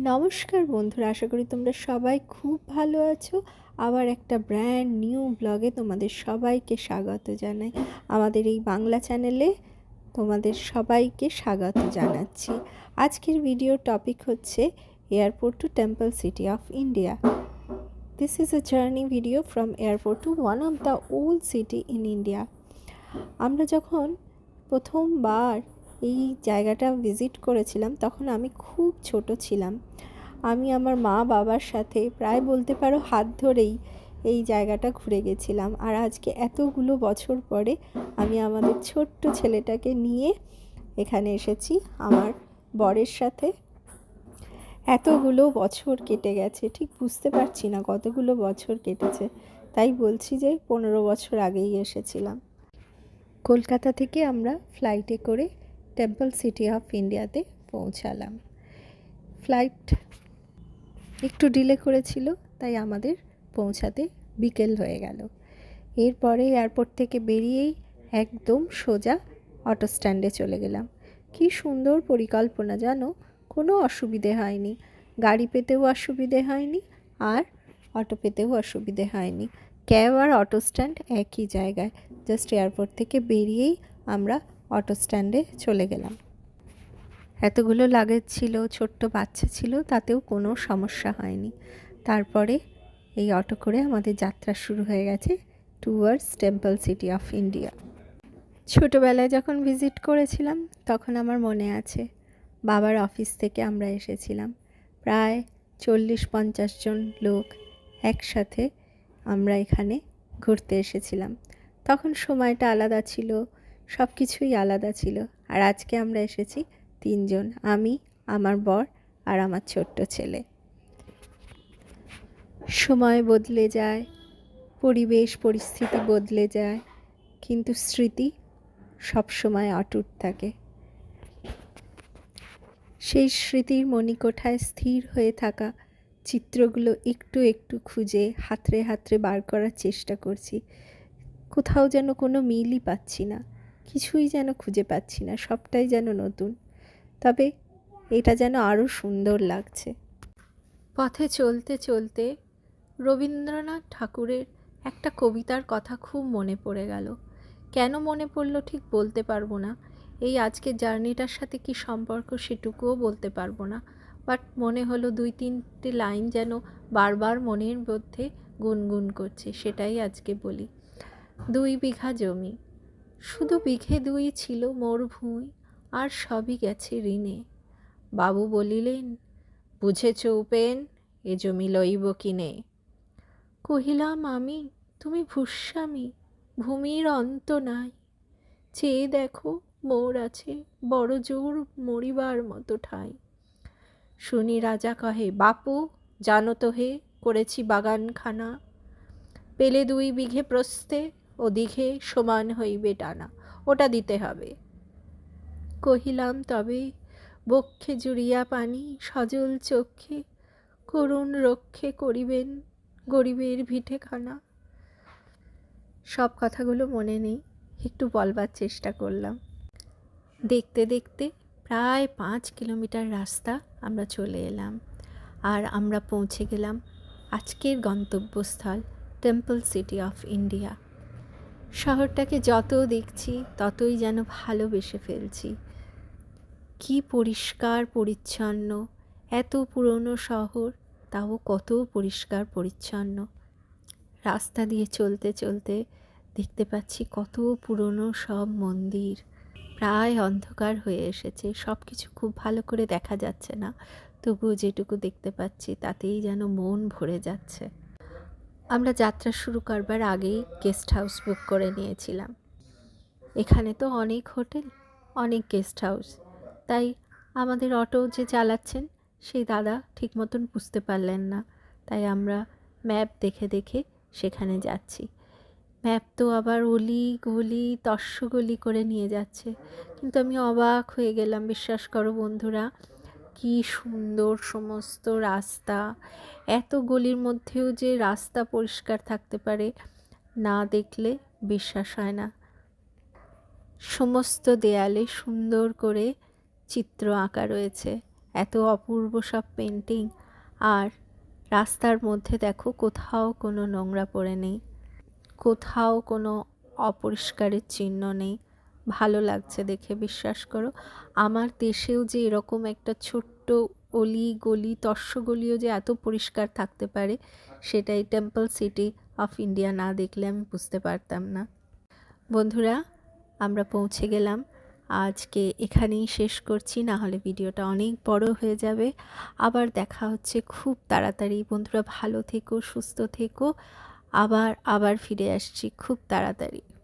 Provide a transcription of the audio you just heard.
নমস্কার বন্ধুরা, আশা করি তোমরা সবাই খুব ভালো আছো। আবার একটা ব্র্যান্ড নিউ ব্লগে তোমাদের সবাইকে স্বাগত জানাই। আমাদের এই বাংলা চ্যানেলে তোমাদের সবাইকে স্বাগত জানাচ্ছি। আজকের ভিডিওর টপিক হচ্ছে airport to temple city of India. This is a journey video from airport to one of the old city in India. আমরা যখন প্রথমবার এই জায়গাটা ভিজিট করেছিলাম তখন আমি খুব ছোট ছিলাম। আমি আমার মা বাবার সাথে প্রায় বলতে পারো হাত ধরেই এই জায়গাটা ঘুরে গেছিলাম। আর আজকে এতগুলো বছর পরে আমি আমাদের ছোট্ট ছেলেটাকে নিয়ে এখানে এসেছি আমার বরের সাথে। এতগুলো বছর কেটে গেছে, ঠিক বুঝতে পারছি না কতগুলো বছর কেটেছে, তাই বলছি যে 15 বছর আগেই এসেছিলাম। কলকাতা থেকে আমরা ফ্লাইটে করে টেম্পল সিটি অফ ইন্ডিয়াতে পৌঁছালাম। ফ্লাইট একটু ডিলে করেছিল, তাই আমাদের পৌঁছাতে বিকেল হয়ে গেল। এরপরে এয়ারপোর্ট থেকে বেরিয়েই একদম সোজা অটো স্ট্যান্ডে চলে গেলাম। কি সুন্দর পরিকল্পনা জানো, কোনো অসুবিধে হয়নি, গাড়ি পেতেও অসুবিধে হয়নি আর অটো পেতেও অসুবিধে হয়নি। ক্যাব আর অটো স্ট্যান্ড একই জায়গায়, জাস্ট এয়ারপোর্ট থেকে বেরিয়েই আমরা অটো স্ট্যান্ডে চলে গেলাম। এতগুলো লাগেজ ছিল, ছোট্ট বাচ্চা ছিল, তাতেও কোনো সমস্যা হয়নি। তারপরে এই অটো করে আমাদের যাত্রা শুরু হয়ে গেছে towards temple city of India. ছোটোবেলায় যখন ভিজিট করেছিলাম তখন আমার মনে আছে, বাবার অফিস থেকে আমরা এসেছিলাম প্রায় 40-50 জন লোক একসাথে আমরা এখানে ঘুরতে এসেছিলাম। তখন সময়টা আলাদা ছিল, সব কিছুই আলাদা ছিল। আর আজকে আমরা এসেছি 3 জন, আমি, আমার বর আর আমার ছোট্ট ছেলে। সময় বদলে যায়, পরিবেশ পরিস্থিতি বদলে যায়, কিন্তু স্মৃতি সবসময় অটুট থাকে। সেই স্মৃতির মণিকোঠায় স্থির হয়ে থাকা চিত্রগুলো একটু একটু খুঁজে হাতড়ে হাতড়ে বার করার চেষ্টা করছি। কোথাও যেন কোনো মিলই পাচ্ছি না, কিছুই যেন খুঁজে পাচ্ছি না, সবটাই যেন নতুন। তবে এটা যেন আরও সুন্দর লাগছে। পথে চলতে চলতে রবীন্দ্রনাথ ঠাকুরের একটা কবিতার কথা খুব মনে পড়ে গেল। কেন মনে পড়লো ঠিক বলতে পারবো না, এই আজকের জার্নিটার সাথে কি সম্পর্ক সেটুকুও বলতে পারবো না, বাট মনে হলো 2-3টে লাইন যেন বারবার মনের মধ্যে গুনগুন করছে, সেটাই আজকে বলি। 2 বিঘা জমি, শুধু বিঘে 2 ছিল মোর ভুঁই, আর সবই গেছে ঋণে। বাবু বলিলেন, বুঝেছ উপেন, এ জমি লইব কিনে। কহিলাম আমি, তুমি ভূস্বামী, ভূমির অন্ত নাই। চেয়ে দেখো মোর আছে বড় জোর মরিবার মতো ঠাঁই। শুনি রাজা কহে, বাপু জানো তো হে, করেছি বাগানখানা। পেলে 2 বিঘে প্রস্থে, ওদিকে সমান হইবে টানা, ওটা দিতে হবে। কহিলাম তবে, বক্ষে জুড়িয়া পানি সজল চক্ষে, করুণ রক্ষে করিবেন গরিবের ভিটেখানা। সব কথাগুলো মনে নেই, একটু বলবার চেষ্টা করলাম। দেখতে দেখতে প্রায় 5 কিলোমিটার রাস্তা আমরা চলে এলাম, আর আমরা পৌঁছে গেলাম আজকের গন্তব্যস্থল টেম্পল সিটি অফ ইন্ডিয়া। শহরটাকে যত দেখছি ততই যেন ভালোবেসে ফেলছি। কি পরিষ্কার পরিচ্ছন্ন, এত পুরনো শহর তাও কত পরিষ্কার পরিচ্ছন্ন। রাস্তা দিয়ে চলতে চলতে দেখতে পাচ্ছি কত পুরনো সব মন্দির। প্রায় অন্ধকার হয়ে এসেছে, সব কিছু খুব ভালো করে দেখা যাচ্ছে না, তবুও যেটুকু দেখতে পাচ্ছি তাতেই যেন মন ভরে যাচ্ছে। আমরা যাত্রা শুরু করবার আগেই গেস্ট হাউস বুক করে নিয়েছিলাম। এখানে তো অনেক হোটেল, অনেক গেস্ট হাউস, তাই আমাদের অটো যে চালাচ্ছেন সেই দাদা ঠিক মতন বুঝতে পারলেন না, তাই আমরা ম্যাপ দেখে দেখে সেখানে যাচ্ছি। ম্যাপ তো আবার অলি গলি তস্যগলি করে নিয়ে যাচ্ছে, কিন্তু আমি অবাক হয়ে গেলাম, বিশ্বাস করো বন্ধুরা, কি সুন্দর সমস্ত রাস্তা। এত গলির মধ্যেও যে রাস্তা পরিষ্কার থাকতে পারে না দেখলে বিশ্বাস হয় না। সমস্ত দেয়ালে সুন্দর করে চিত্র আঁকা রয়েছে, এত অপূর্ব সব পেন্টিং। আর রাস্তার মধ্যে দেখো কোথাও কোনো নোংরা পড়ে নেই, কোথাও কোনো অপরিষ্কারের চিহ্ন নেই। ভালো লাগছে দেখে, বিশ্বাস করো। আমার দেশেও যে এরকম একটা ছোট্ট অলি গলি তস্যগলিও যে এত পরিষ্কার থাকতে পারে, সেটা এই টেম্পল সিটি অফ ইন্ডিয়া না দেখলে আমি বুঝতে পারতাম না। বন্ধুরা, আমরা পৌঁছে গেলাম। আজকে এখানেই শেষ করছি, না হলে ভিডিওটা অনেক বড় হয়ে যাবে। আবার দেখা হচ্ছে খুব তাড়াতাড়ি। বন্ধুরা ভালো থেকো, সুস্থ থেকো। আবার ফিরে আসছি খুব তাড়াতাড়ি।